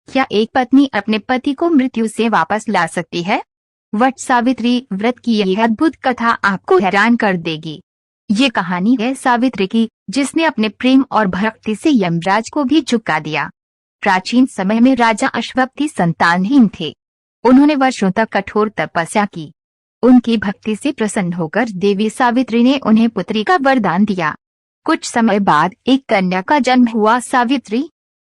क्या एक पत्नी अपने पति को मृत्यु से वापस ला सकती है? वट सावित्री व्रत की यह अद्भुत कथा आपको हैरान कर देगी। ये कहानी है सावित्री की, जिसने अपने प्रेम और भक्ति से यमराज को भी झुका दिया। प्राचीन समय में राजा अश्वपति संतानहीन थे। उन्होंने वर्षों तक कठोर तपस्या की। उनकी भक्ति से प्रसन्न होकर देवी सावित्री ने उन्हें पुत्री का वरदान दिया। कुछ समय बाद एक कन्या का जन्म हुआ।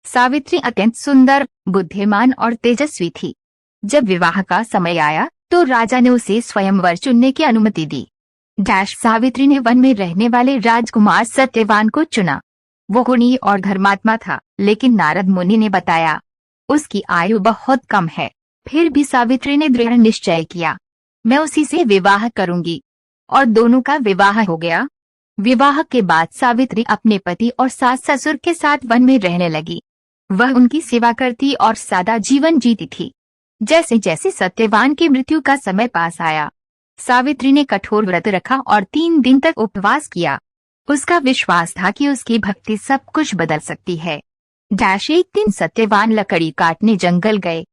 सावित्री अत्यंत सुंदर, बुद्धिमान और तेजस्वी थी। जब विवाह का समय आया तो राजा ने उसे स्वयंवर चुनने की अनुमति दी। सावित्री ने वन में रहने वाले राजकुमार सत्यवान को चुना। वो गुणी और धर्मात्मा था, लेकिन नारद मुनि ने बताया उसकी आयु बहुत कम है। फिर भी सावित्री ने दृढ़ निश्चय किया, मैं उसी से विवाह करूंगी। और दोनों का विवाह हो गया। विवाह के बाद सावित्री अपने पति और सास ससुर के साथ वन में रहने लगी। वह उनकी सेवा करती और सादा जीवन जीती थी। जैसे जैसे सत्यवान की मृत्यु का समय पास आया, सावित्री ने कठोर व्रत रखा और 3 दिन तक उपवास किया। उसका विश्वास था कि उसकी भक्ति सब कुछ बदल सकती है। एक दिन सत्यवान लकड़ी काटने जंगल गए।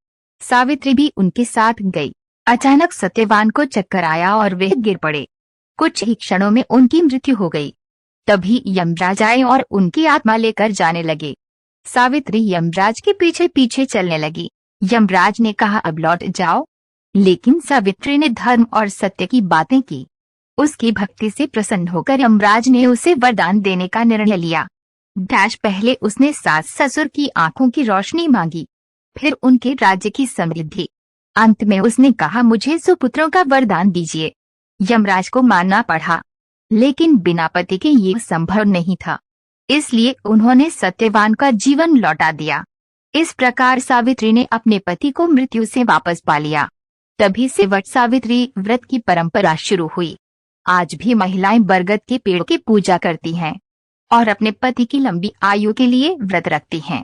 सावित्री भी उनके साथ गई। अचानक सत्यवान को चक्कर आया और वे गिर पड़े। कुछ ही क्षणों में उनकी मृत्यु हो गई। तभी यमराज आए और उनकी आत्मा लेकर जाने लगे। सावित्री यमराज के पीछे पीछे चलने लगी। यमराज ने कहा, अब लौट जाओ। लेकिन सावित्री ने धर्म और सत्य की बातें की। उसकी भक्ति से प्रसन्न होकर यमराज ने उसे वरदान देने का निर्णय लिया। पहले उसने सास ससुर की आंखों की रोशनी मांगी, फिर उनके राज्य की समृद्धि। अंत में उसने कहा, मुझे सुपुत्रों का वरदान दीजिए। यमराज को मानना पड़ा, लेकिन बिना पति के ये संभव नहीं था। इसलिए उन्होंने सत्यवान का जीवन लौटा दिया। इस प्रकार सावित्री ने अपने पति को मृत्यु से वापस पा लिया। तभी से वट सावित्री व्रत की परंपरा शुरू हुई। आज भी महिलाएं बरगद के पेड़ की पूजा करती हैं और अपने पति की लंबी आयु के लिए व्रत रखती हैं।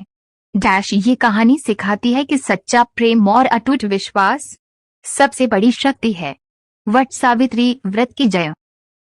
ये कहानी सिखाती है कि सच्चा प्रेम और अटूट विश्वास सबसे बड़ी शक्ति है। वट सावित्री व्रत की जय।